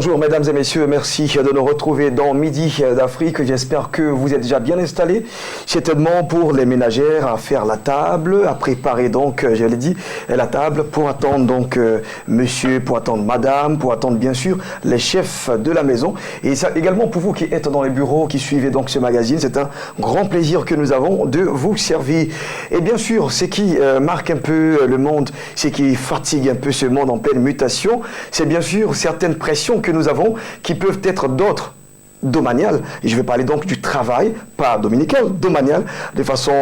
Bonjour mesdames et messieurs, merci de nous retrouver dans Midi d'Afrique. J'espère que vous êtes déjà bien installés, certainement pour les ménagères à faire la table, à préparer donc, je l'ai dit, la table pour attendre donc monsieur, pour attendre madame, pour attendre bien sûr les chefs de la maison. Et ça également pour vous qui êtes dans les bureaux, qui suivez donc ce magazine, c'est un grand plaisir que nous avons de vous servir. Et bien sûr, ce qui marque un peu le monde, ce qui fatigue un peu ce monde en pleine mutation, c'est bien sûr certaines pressions que nous avons qui peuvent être d'autres domaniales. Et je vais parler donc du travail, pas dominical, domanial, de façon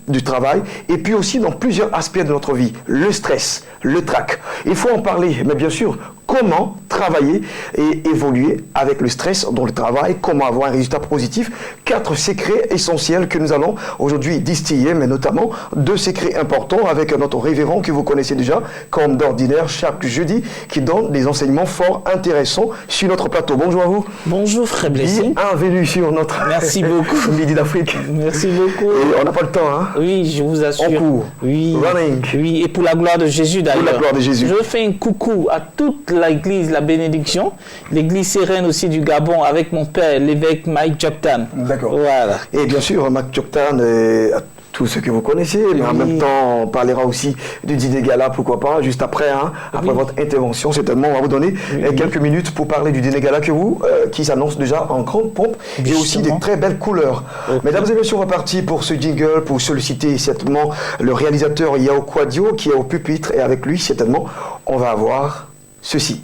du travail, et puis aussi dans plusieurs aspects de notre vie. Le stress, le trac. Il faut en parler, mais bien sûr, comment travailler et évoluer avec le stress dans le travail, comment avoir un résultat positif. 4 secrets essentiels que nous allons aujourd'hui distiller, mais notamment 2 secrets importants avec notre révérend que vous connaissez déjà, comme d'ordinaire chaque jeudi, qui donne des enseignements fort intéressants sur notre plateau. Bonjour à vous. Bonjour frère Blessing. Bienvenue sur notre Merci beaucoup. Midi d'Afrique. Merci beaucoup. Et on n'a pas le temps, hein? Oui, je vous assure. En cours. Oui. Running. Oui, et pour la gloire de Jésus d'ailleurs. Pour la gloire de Jésus. Je fais un coucou à toute l'église, la bénédiction, l'église sereine aussi du Gabon avec mon père, l'évêque Mike Joktan. D'accord. Voilà. Et bien sûr, Mike Joktan, tous ceux que vous connaissez, mais en même temps, on parlera aussi du dîner gala, pourquoi pas, juste après, hein, après votre intervention, certainement, on va vous donner quelques minutes pour parler du dîner gala que vous, qui s'annonce déjà en grande pompe, et aussi des très belles couleurs. Mesdames et messieurs, on va partir pour ce jingle, pour solliciter certainement le réalisateur Yao Quadio, qui est au pupitre, et avec lui, certainement, on va avoir ceci.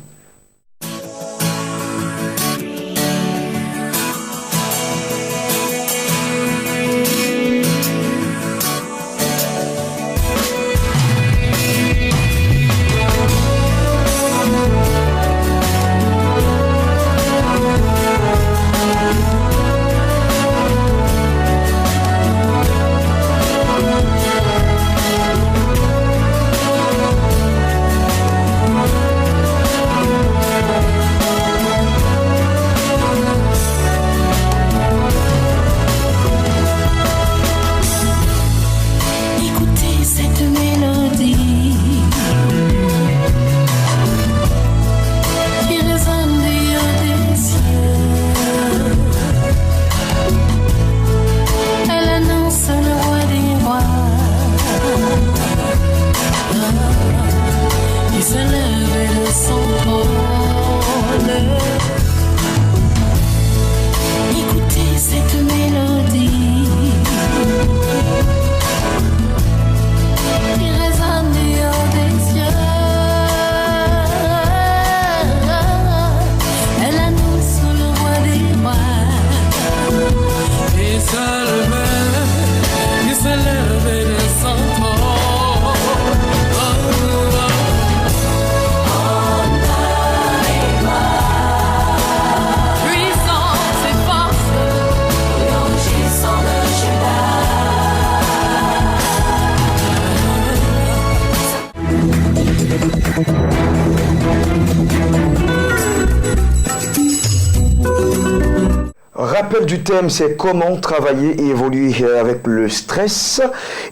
Rappel du thème, c'est comment travailler et évoluer avec le stress.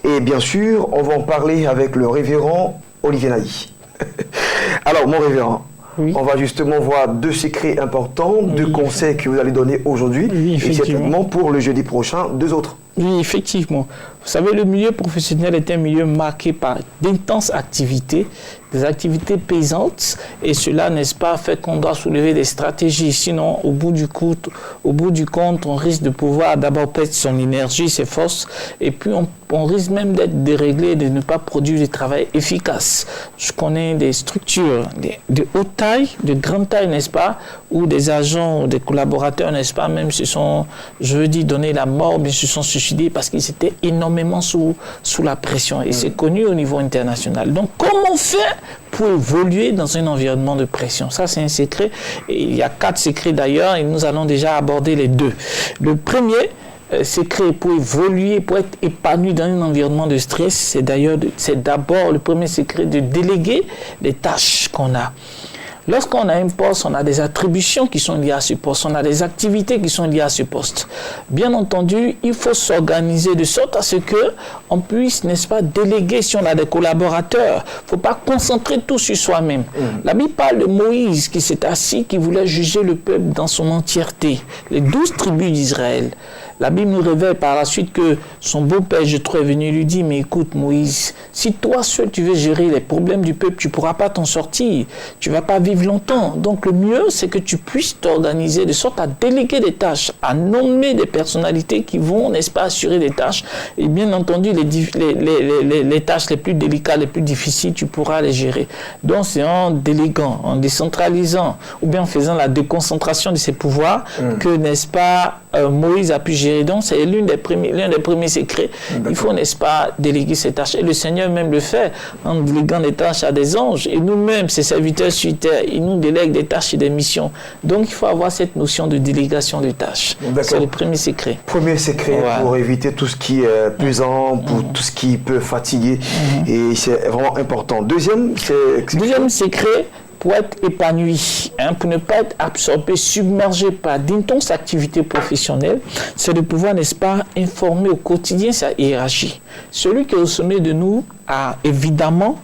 Et bien sûr, on va en parler avec le révérend Olivier Naï. Alors, mon révérend, on va justement voir 2 secrets importants, 2 conseils que vous allez donner aujourd'hui, et certainement pour le jeudi prochain, 2 autres. Oui, effectivement. Vous savez, le milieu professionnel est un milieu marqué par d'intenses activités, des activités paysantes, et cela, n'est-ce pas, fait qu'on doit soulever des stratégies. Sinon, au bout du compte, on risque de pouvoir d'abord perdre son énergie, ses forces, et puis on risque même d'être déréglé, de ne pas produire du travail efficace. Je connais des structures de haute taille, de grande taille, n'est-ce pas, où des agents, des collaborateurs, n'est-ce pas, même se sont, je veux dire, donné la mort, mais se sont suicidés parce qu'ils étaient énormément sous la pression. Et c'est connu au niveau international. Donc, comment faire pour évoluer dans un environnement de pression? Ça, c'est un secret. Et il y a 4 secrets d'ailleurs, et nous allons déjà aborder les 2. Le premier secret pour évoluer, pour être épanoui dans un environnement de stress, c'est d'abord le premier secret de déléguer les tâches qu'on a. Lorsqu'on a un poste, on a des attributions qui sont liées à ce poste, on a des activités qui sont liées à ce poste. Bien entendu, il faut s'organiser de sorte à ce qu'on puisse, n'est-ce pas, déléguer si on a des collaborateurs. Il ne faut pas concentrer tout sur soi-même. La Bible parle de Moïse qui s'est assis, qui voulait juger le peuple dans son entièreté, les 12 tribus d'Israël. La Bible nous révèle par la suite que son beau-père Jéthro est venu lui dire, mais écoute Moïse, si toi seul tu veux gérer les problèmes du peuple, tu ne pourras pas t'en sortir, tu ne vas pas vivre longtemps. Donc le mieux, c'est que tu puisses t'organiser de sorte à déléguer des tâches, à nommer des personnalités qui vont, n'est-ce pas, assurer des tâches. Et bien entendu, les tâches les plus délicates, les plus difficiles, tu pourras les gérer. Donc c'est en déléguant, en décentralisant, ou bien en faisant la déconcentration de ses pouvoirs que, n'est-ce pas, Moïse a pu gérer. Donc c'est l'un des premiers secrets. Il faut, n'est-ce pas, déléguer ces tâches. Et le Seigneur même le fait en déléguant des tâches à des anges. Et nous-mêmes, ses serviteurs sur terre, il nous délègue des tâches et des missions. Donc il faut avoir cette notion de délégation de tâches. C'est le premier secret. Premier secret pour éviter tout ce qui est pesant, pour tout ce qui peut fatiguer. Et c'est vraiment important. Deuxième secret, pour être épanoui, pour ne pas être absorbé, submergé par d'intenses activités professionnelles, c'est de pouvoir, n'est-ce pas, informer au quotidien sa hiérarchie. Celui qui est au sommet de nous a évidemment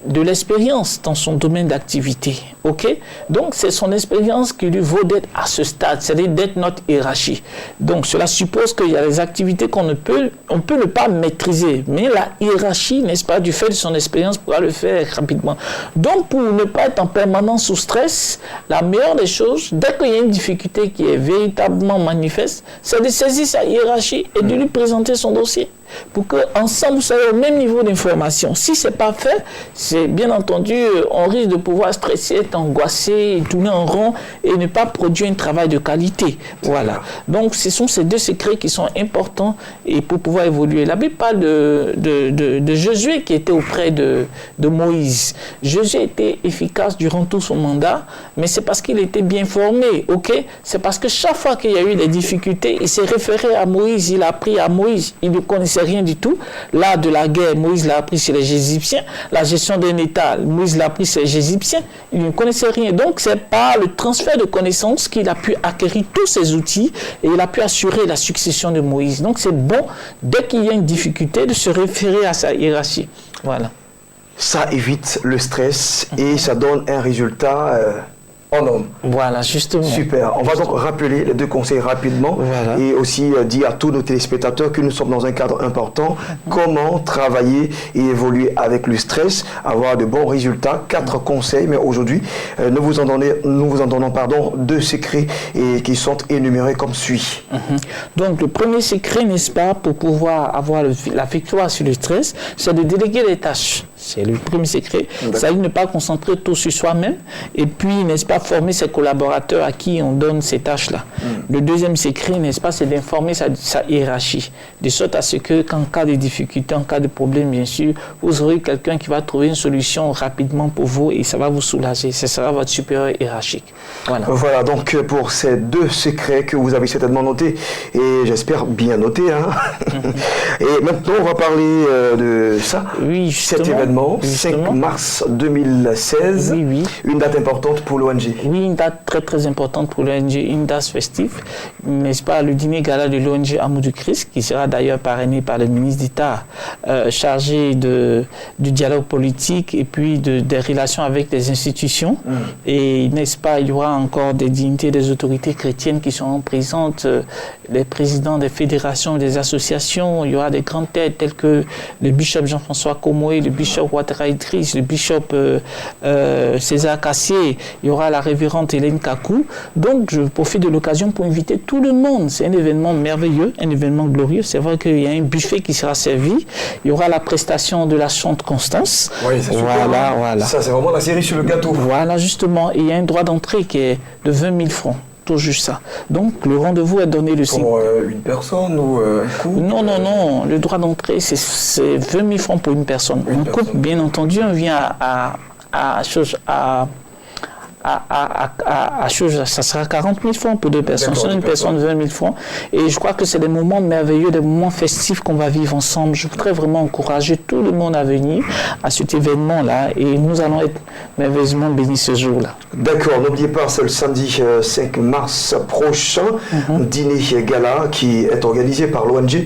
de l'expérience dans son domaine d'activité. Ok? Donc, c'est son expérience qui lui vaut d'être à ce stade, c'est-à-dire d'être notre hiérarchie. Donc, cela suppose qu'il y a des activités qu'on peut ne pas maîtriser, mais la hiérarchie, n'est-ce pas, du fait de son expérience, pourra le faire rapidement. Donc, pour ne pas être en permanence sous stress, la meilleure des choses, dès qu'il y a une difficulté qui est véritablement manifeste, c'est de saisir sa hiérarchie et de lui présenter son dossier. Pour qu'ensemble, vous soyez au même niveau d'information. Si ce n'est pas fait, c'est bien entendu, on risque de pouvoir stresser, être angoissé, tourner en rond et ne pas produire un travail de qualité. Voilà. Donc, ce sont ces deux secrets qui sont importants et pour pouvoir évoluer. La Bible parle de Josué qui était auprès de Moïse. Josué était efficace durant tout son mandat, mais c'est parce qu'il était bien formé. Ok? C'est parce que chaque fois qu'il y a eu des difficultés, il s'est référé à Moïse, il a appris à Moïse, il ne connaissait rien du tout. L'art de la guerre, Moïse l'a appris chez les Égyptiens. La gestion d'un État, Moïse l'a appris chez les Égyptiens. Il ne connaissait rien. Donc, c'est par le transfert de connaissances qu'il a pu acquérir tous ces outils et il a pu assurer la succession de Moïse. Donc, c'est bon, dès qu'il y a une difficulté, de se référer à sa hiérarchie. Voilà. Ça évite le stress et ça donne un résultat en homme. Voilà, justement. Super. On va donc rappeler les deux conseils rapidement et aussi dire à tous nos téléspectateurs que nous sommes dans un cadre important. Comment travailler et évoluer avec le stress, avoir de bons résultats. 4 conseils, mais aujourd'hui, nous vous en donnons deux secrets et qui sont énumérés comme suit. Donc, le premier secret, n'est-ce pas, pour pouvoir avoir la victoire sur le stress, c'est de déléguer les tâches. C'est le premier secret. Ça veut ne pas concentrer tout sur soi-même et puis, n'est-ce pas, former ses collaborateurs à qui on donne ces tâches-là. Le deuxième secret, n'est-ce pas, c'est d'informer sa hiérarchie, de sorte à ce que, qu'en cas de difficulté, en cas de problème, bien sûr, vous aurez quelqu'un qui va trouver une solution rapidement pour vous et ça va vous soulager. Ce sera votre supérieur hiérarchique. Voilà, donc pour ces deux secrets que vous avez certainement notés et j'espère bien notés. Et maintenant, on va parler de ça. Oui, cet événement, 5 mars 2016, une date importante pour l'ONG. Oui, une date très très importante pour l'ONG, une date festive, n'est-ce pas, le dîner gala de l'ONG Amour du Christ, qui sera d'ailleurs parrainé par le ministre d'État chargé du dialogue politique et puis des relations avec les institutions. Et n'est-ce pas, il y aura encore des dignités des autorités chrétiennes qui seront présentes, les présidents des fédérations, des associations, il y aura des grandes têtes telles que le bishop Jean-François Komoé, le bishop Ouattara Idriss, le bishop César Cassier, il y aura la révérende Hélène Kakou. Donc, je profite de l'occasion pour inviter tout le monde. C'est un événement merveilleux, un événement glorieux. C'est vrai qu'il y a un buffet qui sera servi. Il y aura la prestation de la chante Constance. Oui, c'est super. Voilà. Ça, c'est vraiment la cerise sur le gâteau. Voilà, justement. Et il y a un droit d'entrée qui est de 20 000 francs. Tout juste ça. Donc, le rendez-vous est donné le 5. Pour une personne ou un couple? Non. Le droit d'entrée, c'est 20 000 francs pour une personne. Un couple, bien entendu, on vient ça sera 40 000 francs pour 2 personnes. Sur une personne, 20 000 francs. Et je crois que c'est des moments merveilleux, des moments festifs qu'on va vivre ensemble. Je voudrais vraiment encourager tout le monde à venir à cet événement-là. Et nous allons être merveilleusement bénis ce jour-là. D'accord, n'oubliez pas, c'est le samedi 5 mars prochain, dîner gala qui est organisé par l'ONG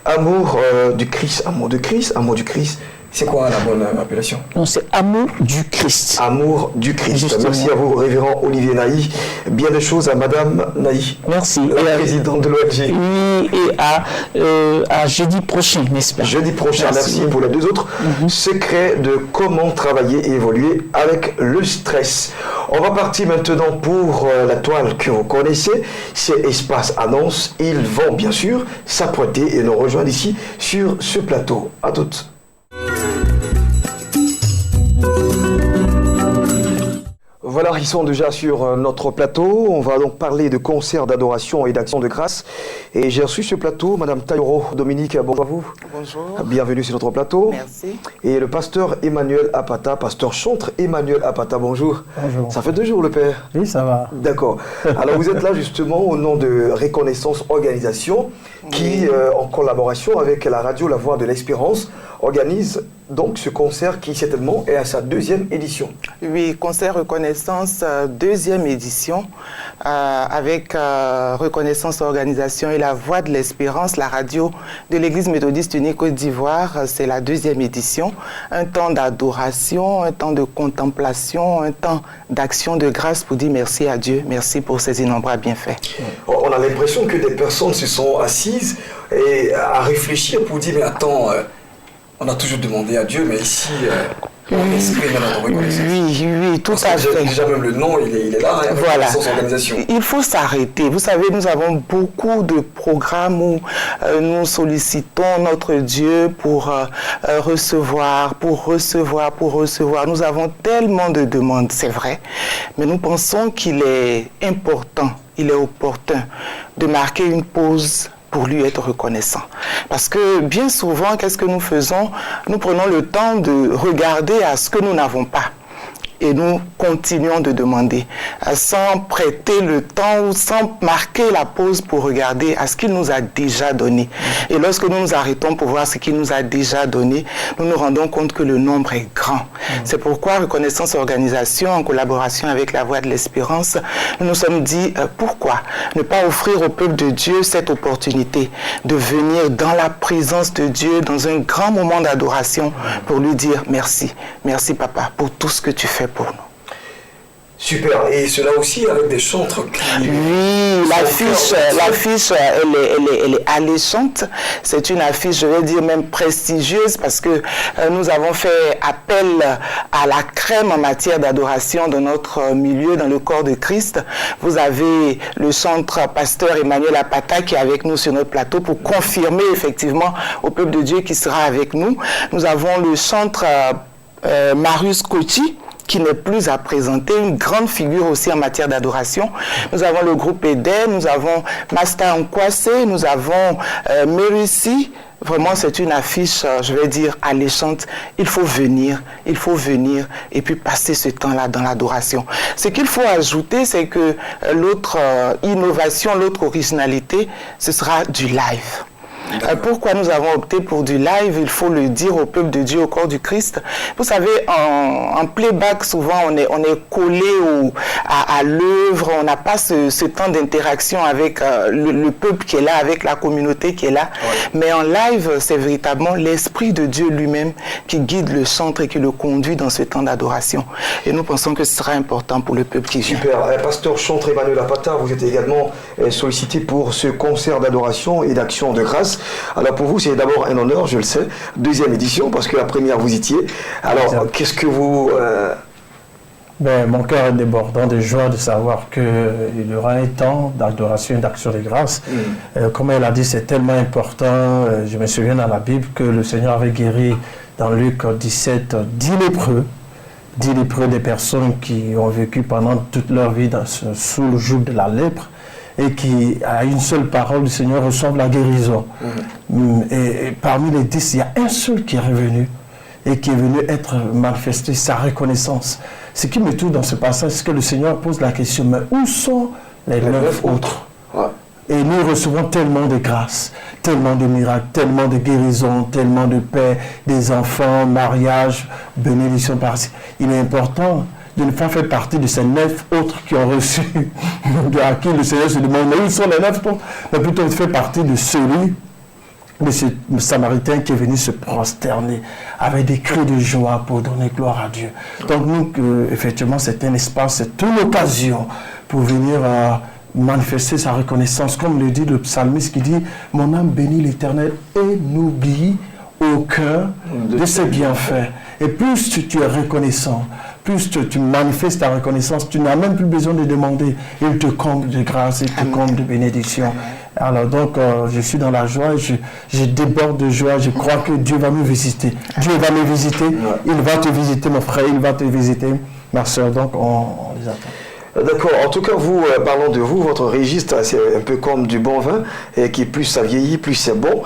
Amour du Christ. Amour du Christ, Amour du Christ. C'est quoi la bonne appellation? Non, c'est Amour du Christ. Amour du Christ. Justement. Merci à vous, révérend Olivier Naï. Bien des choses à Madame Naï. Merci. La présidente de l'ONG. Oui, et à jeudi prochain, n'est-ce pas? Jeudi prochain, merci pour les 2 autres. Secret de comment travailler et évoluer avec le stress. On va partir maintenant pour la toile que vous connaissez. C'est Espace Annonce. Ils vont bien sûr s'apprêter et nous rejoindre ici sur ce plateau. À toutes. Voilà, ils sont déjà sur notre plateau. On va donc parler de concerts d'adoration et d'action de grâce. Et j'ai reçu ce plateau, Madame Tayoro Dominique, bonjour à vous. Bonjour. Bienvenue sur notre plateau. Merci. Et le pasteur Emmanuel Apata, pasteur chantre Emmanuel Apata, bonjour. Bonjour. Ça fait 2 jours le père? Oui, ça va. D'accord. Alors vous êtes là justement au nom de Reconnaissance Organisation qui, en collaboration avec la radio La Voix de l'Espérance, organise donc ce concert qui certainement est à sa 2e édition. Oui, concert Reconnaissance, 2e édition, avec Reconnaissance Organisation et La Voix de l'Espérance, la radio de l'Église méthodiste unie Côte d'Ivoire. C'est la 2e édition. Un temps d'adoration, un temps de contemplation, un temps d'action de grâce pour dire merci à Dieu, merci pour ses innombrables bienfaits. On a l'impression que des personnes se sont assises et à réfléchir pour dire mais attends, on a toujours demandé à Dieu, mais ici, on exprime notre reconnaissance. Oui, tout Parce à que fait. déjà même le nom, il est là, hein, Voilà. Reconnaissance Organisation. Il faut s'arrêter. Vous savez, nous avons beaucoup de programmes où nous sollicitons notre Dieu pour recevoir. Nous avons tellement de demandes, c'est vrai, mais nous pensons qu'il est important, il est opportun de marquer une pause pour lui être reconnaissant. Parce que bien souvent, qu'est-ce que nous faisons? Nous prenons le temps de regarder à ce que nous n'avons pas. Et nous continuons de demander, sans prêter le temps ou sans marquer la pause pour regarder à ce qu'il nous a déjà donné. Et lorsque nous nous arrêtons pour voir ce qu'il nous a déjà donné, nous nous rendons compte que le nombre est grand. C'est pourquoi Reconnaissance Organisation, en collaboration avec La Voix de l'Espérance, nous nous sommes dit, pourquoi ne pas offrir au peuple de Dieu cette opportunité de venir dans la présence de Dieu, dans un grand moment d'adoration, pour lui dire merci. Merci papa pour tout ce que tu fais pour nous. Super, et cela aussi avec des chantres qui... Oui, l'affiche, elle est alléchante. C'est une affiche, je vais dire même prestigieuse, parce que nous avons fait appel à la crème en matière d'adoration de notre milieu, dans le corps de Christ. Vous avez le chantre pasteur Emmanuel Apata qui est avec nous sur notre plateau pour confirmer effectivement au peuple de Dieu qui sera avec nous. Nous avons le chantre Marius Kochi, qui n'est plus à présenter, une grande figure aussi en matière d'adoration. Nous avons le groupe Eden, nous avons Master Nkwase, nous avons Merissi. Vraiment, c'est une affiche, je vais dire, alléchante. Il faut venir et puis passer ce temps-là dans l'adoration. Ce qu'il faut ajouter, c'est que l'autre innovation, l'autre originalité, ce sera du live. Pourquoi nous avons opté pour du live? Il faut le dire au peuple de Dieu, au corps du Christ. Vous savez, en playback, souvent, on est collé à l'œuvre, on n'a pas ce temps d'interaction avec le peuple qui est là, avec la communauté qui est là. Ouais. Mais en live, c'est véritablement l'Esprit de Dieu lui-même qui guide le chantre et qui le conduit dans ce temps d'adoration. Et nous pensons que ce sera important pour le peuple qui vient. Super. Pasteur chantre Emmanuel Apata, vous êtes également sollicité pour ce concert d'adoration et d'action de grâce. Alors pour vous, c'est d'abord un honneur, je le sais, 2e édition, parce que la première, vous y étiez. Alors, qu'est-ce que vous... Mon cœur est débordant de joie de savoir qu'il y aura un temps d'adoration et d'action de grâce. Comme elle a dit, c'est tellement important. Je me souviens dans la Bible que le Seigneur avait guéri dans Luc 17 10 lépreux. 10 lépreux, des personnes qui ont vécu pendant toute leur vie sous le joug de la lèpre, et qui, à une seule parole du Seigneur, reçoivent la guérison. Et parmi les 10, il y a un seul qui est revenu. et qui est venu être manifesté sa reconnaissance. Ce qui me touche dans ce passage, c'est que le Seigneur pose la question, mais où sont les 9 autres? Ouais. Et nous recevons tellement de grâces, tellement de miracles, tellement de guérisons, tellement de paix, des enfants, mariage, bénédiction par-ci. Il est important de ne pas faire partie de ces 9 autres qui ont reçu, à qui le Seigneur se demande, mais où sont les 9 autres? Mais plutôt de faire partie de celui, de ce Samaritain qui est venu se prosterner avec des cris de joie pour donner gloire à Dieu. Donc nous, effectivement, c'est un espace, c'est une occasion pour venir manifester sa reconnaissance, comme le dit le psalmiste qui dit « Mon âme bénit l'Éternel et n'oublie aucun de ses bienfaits. » Et plus tu es reconnaissant, plus tu manifestes ta reconnaissance, tu n'as même plus besoin de demander. Il te comble de grâce, il te comble de bénédiction. Alors donc, je suis dans la joie, je déborde de joie, je crois que Dieu va me visiter. Dieu va me visiter, il va te visiter, mon frère, il va te visiter, ma soeur, donc on les attend. D'accord. En tout cas, vous, parlons de vous, votre registre, c'est un peu comme du bon vin, et qui plus ça vieillit, plus c'est bon.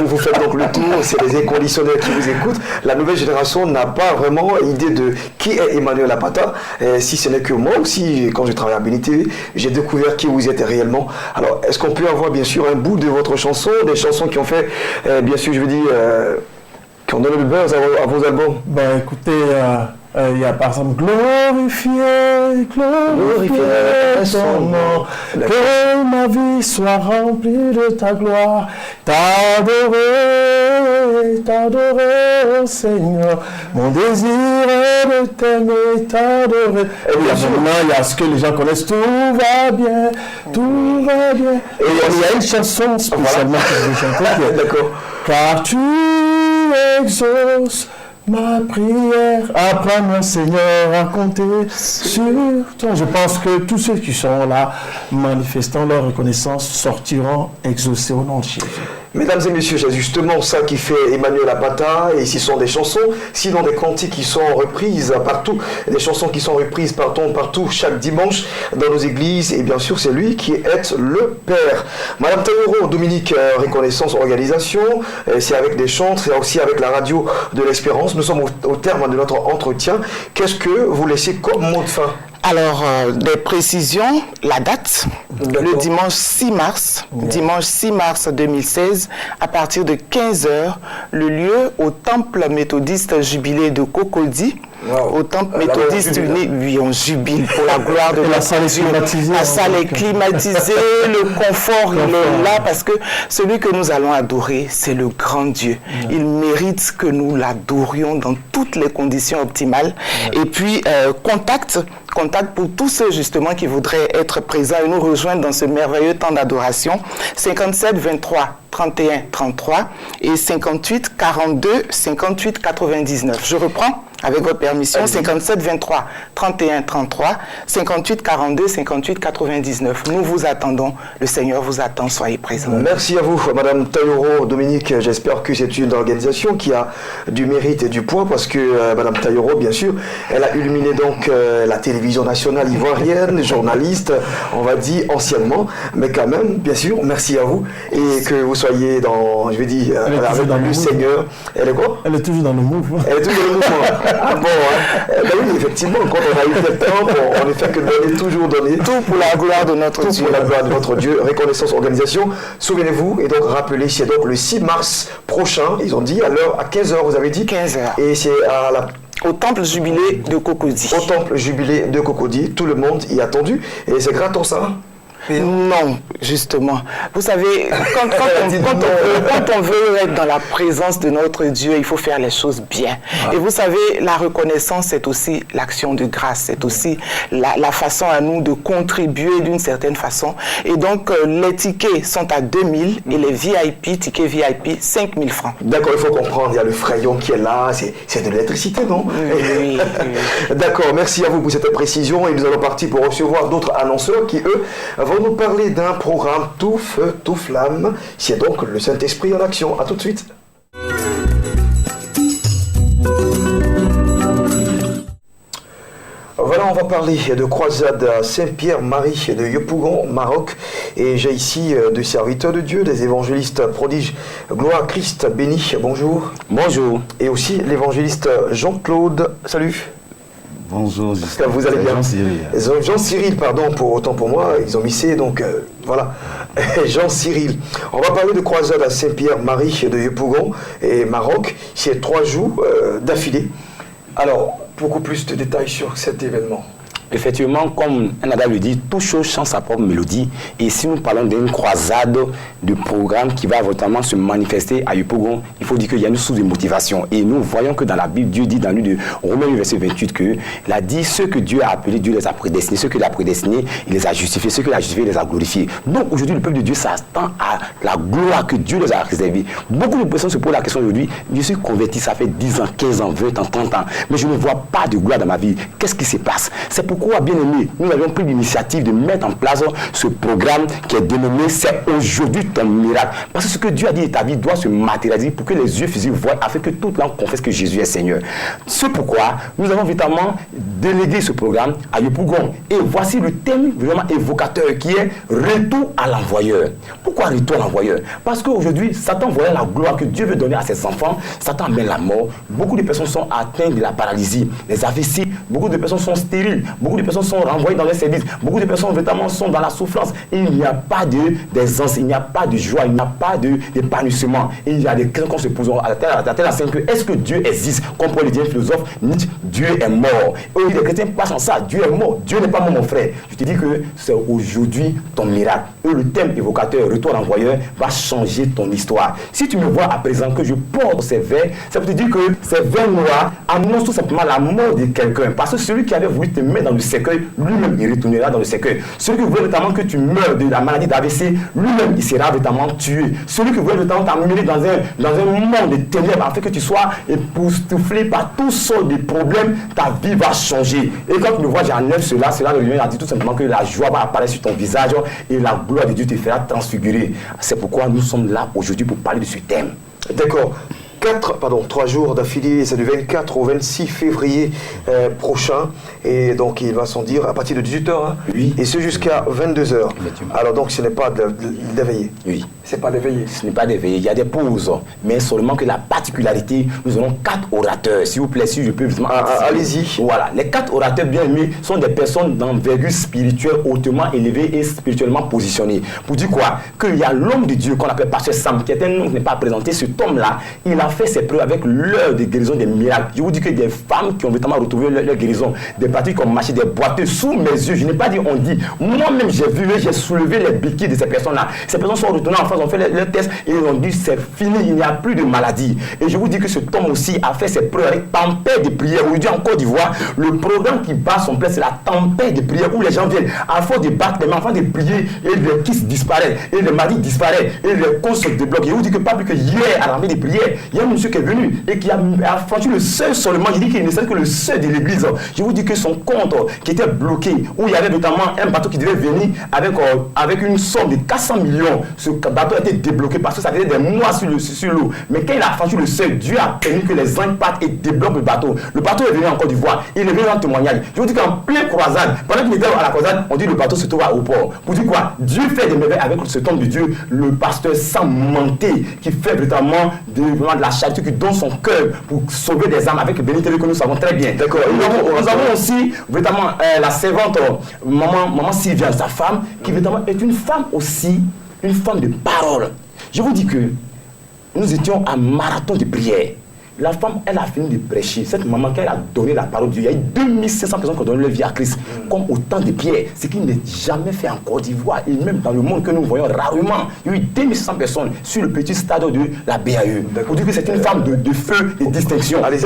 Vous faites donc le tour, c'est les inconditionnels qui vous écoutent. La nouvelle génération n'a pas vraiment idée de qui est Emmanuel Apata, si ce n'est que moi aussi, quand je travaille à BNTV, j'ai découvert qui vous êtes réellement. Alors, est-ce qu'on peut avoir bien sûr un bout de votre chanson, des chansons qui ont fait, bien sûr, je veux dire, qui ont donné le buzz à vos albums? Ben écoutez, il y a par exemple glorifier ton nom, que ma vie soit remplie de ta gloire, t'adorer, oh Seignor, mon désir est de t'aimer, t'adorer. Et il y a ce que les gens connaissent, tout va bien. Et il y a une chanson spécialement que je vais chanter, d'accord, car tu exauces ma prière. Apprends-moi, Seigneur, à compter sur toi. Je pense que tous ceux qui sont là, manifestant leur reconnaissance, sortiront exaucés au nom de Jésus. Mesdames et messieurs, c'est justement ça qui fait Emmanuel Apata, et ici sont des chansons, sinon des cantiques qui sont reprises partout, des chansons qui sont reprises partout, chaque dimanche dans nos églises, et bien sûr c'est lui qui est le Père. Madame Taillero, Dominique, Reconnaissance Organisation, c'est avec des chants, c'est aussi avec la radio de l'Espérance. Nous sommes au terme de notre entretien. Qu'est-ce que vous laissez comme mot de fin? Alors, des précisions, la date, le dimanche 6 mars, dimanche 6 mars 2016, à partir de 15h, le lieu au temple méthodiste jubilé de Cocody. Au temple méthodiste uni, oui, on jubile pour la gloire de la salle est climatisée. La salle est climatisée, le confort, il est là, parce que celui que nous allons adorer, c'est le grand Dieu. Il mérite que nous l'adorions dans toutes les conditions optimales. Et puis, contact pour tous ceux justement qui voudraient être présents et nous rejoindre dans ce merveilleux temps d'adoration. 57 23 31 33 et 58 42 58 99. Je reprends avec votre permission. 57 23 31 33 58 42 58 99. Nous vous attendons. Le Seigneur vous attend. Soyez présents. Merci à vous, Madame Taillero. Dominique, j'espère que c'est une organisation qui a du mérite et du poids, parce que Madame Taillero, bien sûr, elle a illuminé donc la télévision nationale ivoirienne, journaliste, on va dire anciennement, mais quand même, bien sûr, merci à vous, et que vous soyez dans, je vais dire, avec le Seigneur. Elle est quoi? Elle est toujours dans le mouvement. Elle est toujours dans le mouvement. Ah bon, hein? Ben oui, effectivement, quand on a eu tel temps, on ne fait que donner, toujours donner. Tout pour la gloire de notre Dieu. Tout pour la gloire de notre Dieu. Reconnaissance Organisation. Souvenez-vous, et donc rappelez, c'est donc le 6 mars prochain, ils ont dit, à 15h, vous avez dit? 15h. Et c'est au temple jubilé de Cocody. Au temple jubilé de Cocody, tout le monde y a attendu. Et c'est gratos, ça? Non, justement. Vous savez, quand on veut être dans la présence de notre Dieu, il faut faire les choses bien. Et vous savez, la reconnaissance, c'est aussi l'action de grâce. C'est aussi la façon à nous de contribuer d'une certaine façon. Et donc, les tickets sont à 2000 et les VIP, tickets VIP, 5000 francs. D'accord, il faut comprendre. Il y a le frayon qui est là. C'est de l'électricité, non? Oui. D'accord, merci à vous pour cette précision. Et nous allons partir pour recevoir d'autres annonceurs qui, eux, vont nous parler d'un programme tout feu, tout flamme. C'est donc le Saint-Esprit en action. À tout de suite. Voilà, on va parler de croisade à Saint-Pierre-Marie de Yopougon, Maroc. Et j'ai ici des serviteurs de Dieu, des évangélistes prodiges. Gloire à Christ, béni, bonjour. Bonjour. Et aussi l'évangéliste Jean-Claude, salut. Bonjour, vous allez bien. Jean-Cyril. Jean-Cyril, pardon, autant pour moi, ils ont missé, donc voilà. Jean-Cyril. On va parler de croisade à Saint-Pierre-Marie de Yopougon et Maroc. C'est 3 jours d'affilée. Alors, beaucoup plus de détails sur cet événement. Effectivement, comme un adage le dit, toute chose chante sa propre mélodie. Et si nous parlons d'une croisade de programme qui va notamment se manifester à Yopougon, il faut dire qu'il y a une source de motivation. Et nous voyons que dans la Bible, Dieu dit dans le livre de Romains verset 28 qu'il a dit ceux que Dieu a appelés, Dieu les a prédestinés. Ceux qu'il a prédestinés, il les a justifiés. Ceux qu'il a justifiés, il les a glorifiés. Donc aujourd'hui, le peuple de Dieu s'attend à la gloire que Dieu les a réservée. Beaucoup de personnes se posent la question aujourd'hui, je suis converti, ça fait 10 ans, 15 ans, 20 ans, 30 ans, mais je ne vois pas de gloire dans ma vie. Qu'est-ce qui se passe? C'est pourquoi, bien aimé, nous avions pris l'initiative de mettre en place ce programme qui est dénommé C'est aujourd'hui ton miracle. Parce que ce que Dieu a dit de ta vie doit se matérialiser pour que les yeux physiques voient, afin que toute langue confesse que Jésus est Seigneur. C'est pourquoi nous avons évidemment délégué ce programme à Yopougon. Et voici le thème vraiment évocateur qui est retour à l'envoyeur. Pourquoi retour à l'envoyeur? Parce qu'aujourd'hui, Satan voyait la gloire que Dieu veut donner à ses enfants. Satan amène la mort. Beaucoup de personnes sont atteintes de la paralysie, les AVC. Beaucoup de personnes sont stériles. Beaucoup de personnes sont renvoyées dans les services. Beaucoup de personnes notamment sont dans la souffrance. Et il n'y a pas d'aisance, il n'y a pas de joie, il n'y a pas d'épanouissement. Et il y a des questions qu'on se pose à la terre est-ce que Dieu existe? Comme pour le dire un philosophe Nietzsche, Dieu est mort. Et les chrétiens passent en ça, Dieu est mort. Dieu n'est pas mort, mon frère. Je te dis que c'est aujourd'hui ton miracle. Et le thème évocateur, retour à l'envoyeur, va changer ton histoire. Si tu me vois à présent que je porte ces vers, ça veut te dire que ces vers noirs annoncent tout simplement la mort de quelqu'un. Parce que celui qui avait voulu te mettre dans le cercueil, lui-même, il retournera dans le cercueil. Celui qui voulait notamment que tu meurs de la maladie d'AVC, lui-même, il sera notamment tué. Celui qui voulait notamment t'amener dans un monde de ténèbres, afin que tu sois époustouflé par toutes sortes de problèmes, ta vie va changer. Et quand tu me vois, j'enlève cela revient à dire tout simplement que la joie va apparaître sur ton visage et la gloire de Dieu te fera transfigurer. C'est pourquoi nous sommes là aujourd'hui pour parler de ce thème. D'accord. 3 jours d'affilée, c'est du 24 au 26 février prochain. Et donc, il va s'en dire à partir de 18h. Hein, oui. Et c'est jusqu'à 22h. Alors, donc, ce n'est pas d'éveiller. Oui. C'est pas d'éveiller. Ce n'est pas d'éveiller. Il y a des pauses. Mais seulement que la particularité, nous aurons 4 orateurs. S'il vous plaît, si je peux justement. Allez-y. Voilà. Les 4 orateurs bien aimés sont des personnes d'envergure spirituelle hautement élevée et spirituellement positionnées. Pour dire quoi? Qu'il y a l'homme de Dieu qu'on appelle Pasteur Sam, qui est un nom qui n'est pas présenté. Cet homme-là, il a fait ses preuves avec l'heure de guérison des miracles. Je vous dis que des femmes qui ont notamment retrouvé leur guérison, des parties qui ont marché, des boiteux sous mes yeux. Je n'ai pas dit on dit. Moi-même, j'ai vu, j'ai soulevé les béquilles de ces personnes-là. Ces personnes sont retournées en France, ont fait leurs tests et ils ont dit c'est fini, il n'y a plus de maladie. Et je vous dis que cet homme aussi a fait ses preuves avec tempête de prière. Aujourd'hui en Côte d'Ivoire, le programme qui bat son plein, c'est la tempête de prière où les gens viennent à force de battre les mains, à force de prier et les kisses disparaissent et les maladies disparaissent et les causes se débloquent. Je vous dis que pas plus que hier à l'armée de prière, il y a un monsieur qui est venu et qui a franchi le seuil seulement. Je dis qu'il ne sait que le seuil de l'église. Je vous dis que son compte qui était bloqué, où il y avait notamment un bateau qui devait venir avec une somme de 400 millions. Ce bateau a été débloqué parce que ça faisait des mois sur l'eau. Mais quand il a franchi le seuil, Dieu a permis que les anges partent et débloquent le bateau. Le bateau est venu en Côte d'Ivoire. Il est venu en témoignage. Je vous dis qu'en pleine croisade, pendant qu'il était à la croisade, on dit que le bateau se trouve au port. Pour dire quoi? Dieu fait des merveilles avec ce homme de Dieu, le pasteur sans mentir, qui fait vraiment de la charité, qui donne son cœur pour sauver des âmes avec le bénédiction que nous savons très bien. D'accord. Nous avons aussi vraiment la servante maman Sylviane, sa femme, qui vraiment est une femme aussi, une femme de parole. Je vous dis que nous étions à marathon de prière. La femme, elle a fini de prêcher. Cette maman, quand elle a donné la parole de Dieu, il y a eu 2500 personnes qui ont donné leur vie à Christ, comme autant de pierres. Ce qui n'est jamais fait en Côte d'Ivoire, et même dans le monde que nous voyons rarement. Il y a eu 2500 personnes sur le petit stade de la BAE. Pour dire que c'est une femme de feu et de distinction. Le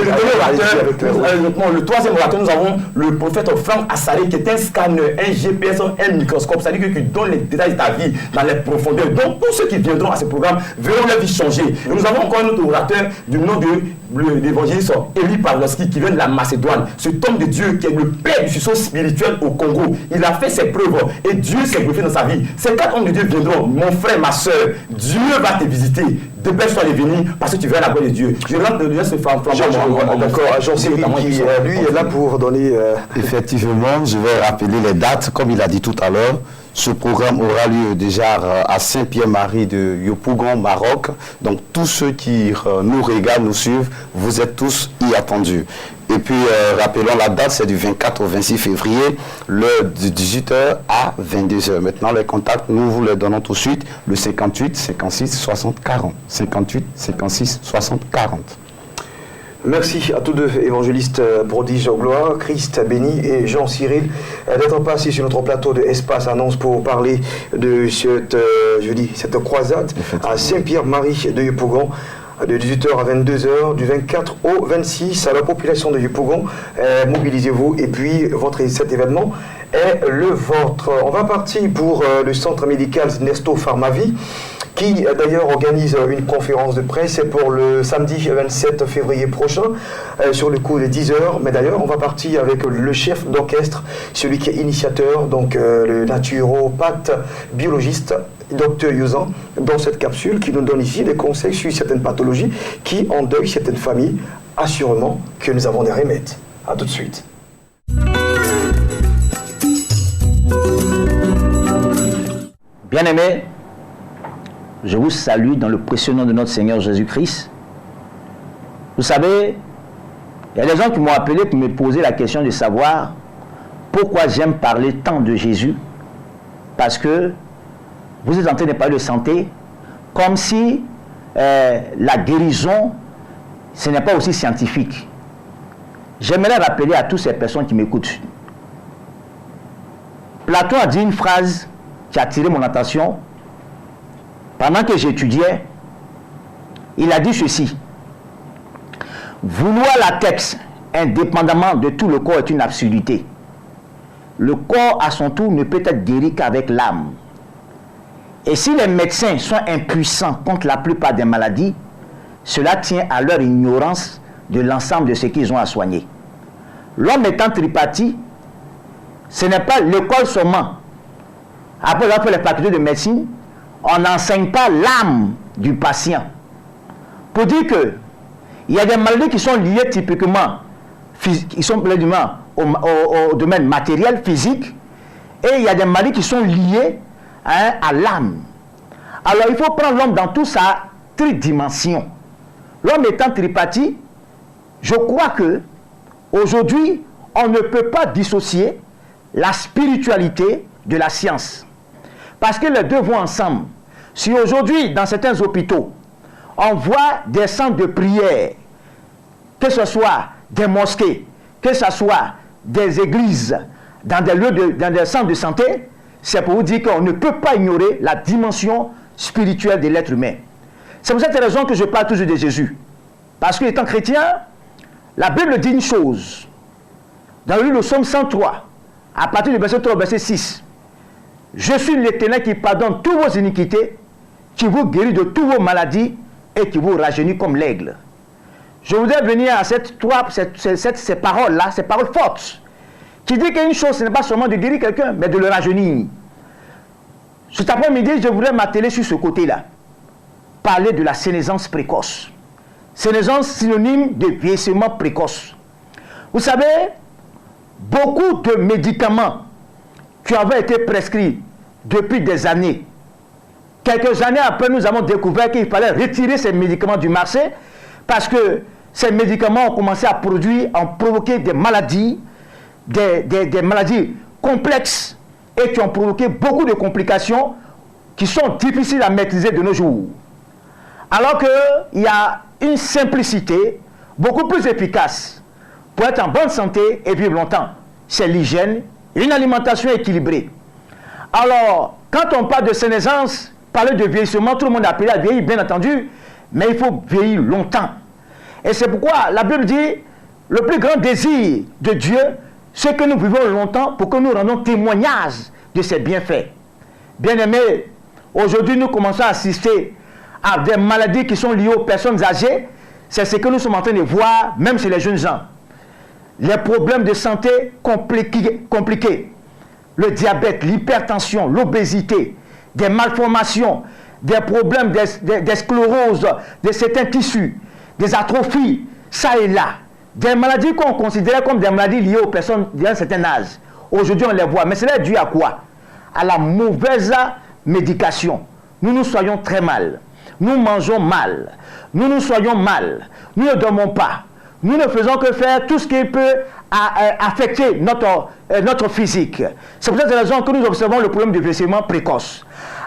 troisième orateur, nous avons le prophète Franck Assaré, qui est un scanner, un GPS, un microscope. C'est-à-dire qu'il donne les détails de ta vie dans les profondeurs. Donc, tous ceux qui viendront à ce programme verront leur vie changer. Et nous avons encore un autre orateur du nom de l'évangéliste Élie Pawlowski qui vient de la Macédoine, cet homme de Dieu qui est le père du sursaut spirituel au Congo, il a fait ses preuves et Dieu s'est glorifié dans sa vie. Ces 4 hommes de Dieu viendront, mon frère, ma soeur, Dieu va te visiter. Dépêche-toi de venir parce que tu veux la gloire de Dieu. Je rentre de Dieu, c'est d'accord, Jean-Cyril qui lui est là pour donner... Effectivement, je vais rappeler les dates, comme il a dit tout à l'heure. Ce programme aura lieu déjà à Saint-Pierre-Marie de Yopougon, Maroc. Donc tous ceux qui nous regardent, nous suivent, vous êtes tous y attendus. Et puis rappelons la date, c'est du 24 au 26 février, l'heure de 18h à 22h. Maintenant les contacts, nous vous les donnons tout de suite, le 58 56 60 40. 58 56 60 40. Merci à tous deux, évangélistes prodige en gloire, Christ béni et Jean-Cyril, d'être passés sur notre plateau de Espace Annonce pour parler de cette croisade à Saint-Pierre-Marie de Yopougon, de 18h à 22h, du 24 au 26. À la population de Yopougon, mobilisez-vous et puis cet événement est le vôtre. On va partir pour le centre médical Nesto Pharmavie, qui d'ailleurs organise une conférence de presse pour le samedi 27 février prochain sur le coup de 10h. Mais d'ailleurs, on va partir avec le chef d'orchestre, celui qui est initiateur, donc le naturopathe biologiste, Dr Youzan, dans cette capsule qui nous donne ici des conseils sur certaines pathologies qui endeuillent certaines familles. Assurément que nous avons des remèdes. A tout de suite. Bien-aimés, je vous salue dans le précieux nom de notre Seigneur Jésus-Christ. Vous savez, il y a des gens qui m'ont appelé pour me poser la question de savoir pourquoi j'aime parler tant de Jésus. Parce que vous êtes en train de parler de santé comme si la guérison, ce n'est pas aussi scientifique. J'aimerais rappeler à toutes ces personnes qui m'écoutent. Platon a dit une phrase qui a attiré mon attention. Pendant que j'étudiais, il a dit ceci: vouloir la tête indépendamment de tout le corps est une absurdité. Le corps à son tour ne peut être guéri qu'avec l'âme. Et si les médecins sont impuissants contre la plupart des maladies, cela tient à leur ignorance de l'ensemble de ce qu'ils ont à soigner. L'homme étant tripartite, ce n'est pas l'école seulement. Après avoir fait les facultés de médecine, on n'enseigne pas l'âme du patient. Pour dire que il y a des maladies qui sont liées typiquement au domaine matériel, physique, et il y a des maladies qui sont liées à l'âme. Alors il faut prendre l'homme dans toute sa tridimension. L'homme étant tripartite, je crois que aujourd'hui, on ne peut pas dissocier la spiritualité de la science. Parce que les deux vont ensemble. Si aujourd'hui, dans certains hôpitaux, on voit des centres de prière, que ce soit des mosquées, que ce soit des églises, dans des lieux, dans des centres de santé, c'est pour vous dire qu'on ne peut pas ignorer la dimension spirituelle de l'être humain. C'est pour cette raison que je parle toujours de Jésus. Parce que étant chrétien, la Bible dit une chose. Dans le livre de Psaume 103, à partir du verset 3 au verset 6, je suis l'Éternel qui pardonne toutes vos iniquités, qui vous guérit de toutes vos maladies et qui vous rajeunit comme l'aigle. Je voudrais venir à ces paroles-là, ces paroles fortes, qui dit qu'une chose, ce n'est pas seulement de guérir quelqu'un, mais de le rajeunir. Cet après-midi, je voudrais m'atteler sur ce côté-là. Parler de la sénescence précoce. Sénescence synonyme de vieillissement précoce. Vous savez, beaucoup de médicaments qui avaient été prescrits depuis des années. Quelques années après, nous avons découvert qu'il fallait retirer ces médicaments du marché parce que ces médicaments ont commencé à provoquer des maladies, des maladies complexes et qui ont provoqué beaucoup de complications qui sont difficiles à maîtriser de nos jours. Alors qu'il y a une simplicité beaucoup plus efficace pour être en bonne santé et vivre longtemps. C'est l'hygiène, une alimentation équilibrée. Alors, quand on parle de sénescence, parler de vieillissement, tout le monde a appelé à vieillir, bien entendu, mais il faut vieillir longtemps. Et c'est pourquoi la Bible dit, le plus grand désir de Dieu, c'est que nous vivons longtemps pour que nous rendons témoignage de ses bienfaits. Bien-aimés, aujourd'hui nous commençons à assister à des maladies qui sont liées aux personnes âgées. c'est ce que nous sommes en train de voir, même chez les jeunes gens. Les problèmes de santé compliqués. Le diabète, l'hypertension, l'obésité, des malformations, des problèmes des scléroses, de certains tissus, des atrophies, ça et là. Des maladies qu'on considérait comme des maladies liées aux personnes d'un certain âge. Aujourd'hui, on les voit. Mais cela est dû à quoi? À la mauvaise médication. Nous nous soyons très mal. Nous mangeons mal. Nous nous soyons mal. Nous ne dormons pas. Nous ne faisons que faire tout ce qui peut affecter notre physique. C'est pour cette raison que nous observons le problème du vieillissement précoce.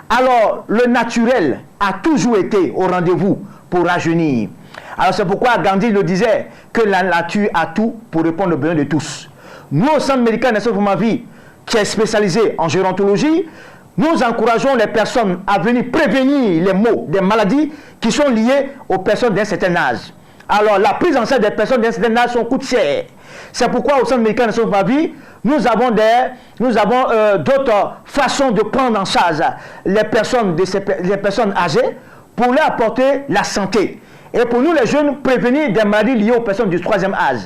Alors, le naturel a toujours été au rendez-vous pour rajeunir. Alors, c'est pourquoi Gandhi le disait, que la nature a tout pour répondre aux besoins de tous. Nous, au Centre médical Nelson Fumavie, qui est spécialisé en gérontologie, nous encourageons les personnes à venir prévenir les maux, des maladies qui sont liées aux personnes d'un certain âge. Alors, la prise en charge des personnes d'un certain âge coûte cher. C'est pourquoi au Centre médical Nelson Fumavie, nous avons d'autres façons de prendre en charge les personnes âgées pour leur apporter la santé. Et pour nous, les jeunes, prévenir des maladies liées aux personnes du 3e âge.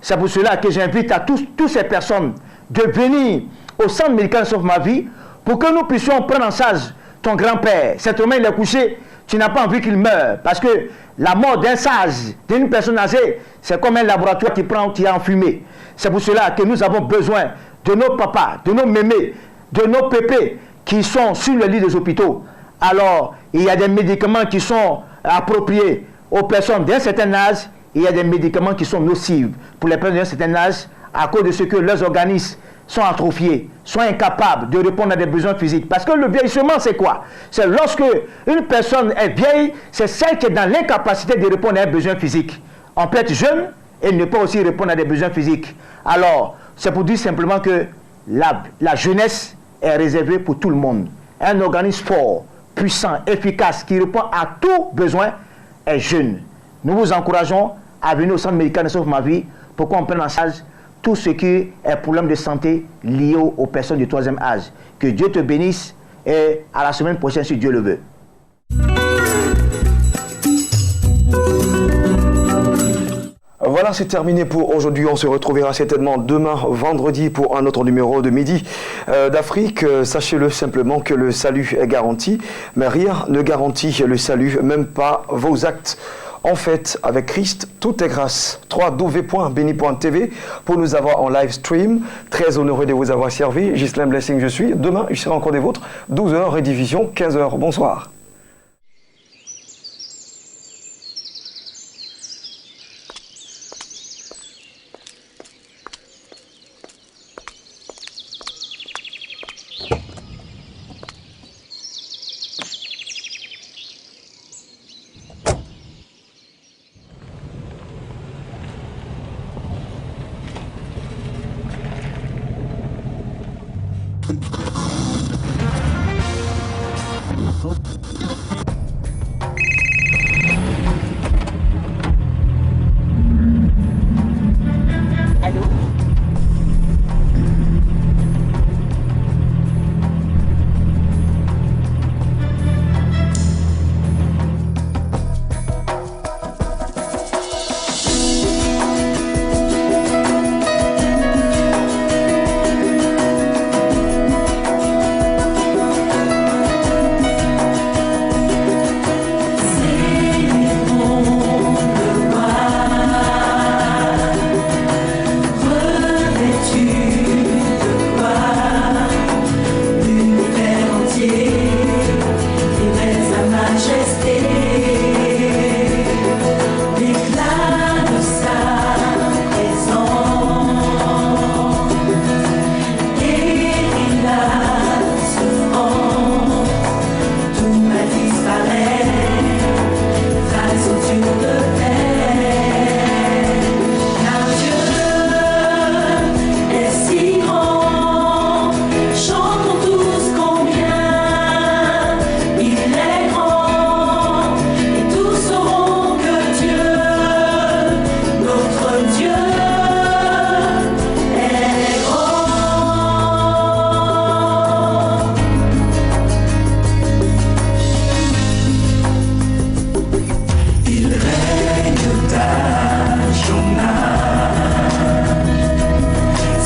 C'est pour cela que j'invite à toutes ces personnes de venir au Centre médical Nelson Fumavie pour que nous puissions prendre en charge ton grand-père. Certainement, il est couché, tu n'as pas envie qu'il meure. Parce que la mort d'un sage, d'une personne âgée, c'est comme un laboratoire qui est enfumé. C'est pour cela que nous avons besoin de nos papas, de nos mémés, de nos pépés qui sont sur le lit des hôpitaux. Alors, il y a des médicaments qui sont appropriés aux personnes d'un certain âge. Il y a des médicaments qui sont nocifs pour les personnes d'un certain âge à cause de ce que leurs organismes sont atrophiés, sont incapables de répondre à des besoins physiques. Parce que le vieillissement, c'est quoi? C'est lorsque une personne est vieille, c'est celle qui est dans l'incapacité de répondre à un besoin physique. On peut être jeune et ne pas aussi répondre à des besoins physiques. Alors, c'est pour dire simplement que la jeunesse est réservée pour tout le monde. Un organisme fort, puissant, efficace, qui répond à tout besoin est jeune. Nous vous encourageons à venir au Centre médical Nelson Fumavie pour qu'on prenne en charge tout ce qui est problème de santé lié aux personnes du 3e âge. Que Dieu te bénisse et à la semaine prochaine si Dieu le veut. Voilà, c'est terminé pour aujourd'hui. On se retrouvera certainement demain, vendredi, pour un autre numéro de Midi d'Afrique. Sachez-le simplement que le salut est garanti, mais rien ne garantit le salut, même pas vos actes. En fait, avec Christ, tout est grâce. www.beni.tv pour nous avoir en live stream. Très honoré de vous avoir servi. Ghislain Blessing, je suis. Demain, je serai encore des vôtres. 12h, rediffusion, 15h. Bonsoir.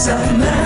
sa main.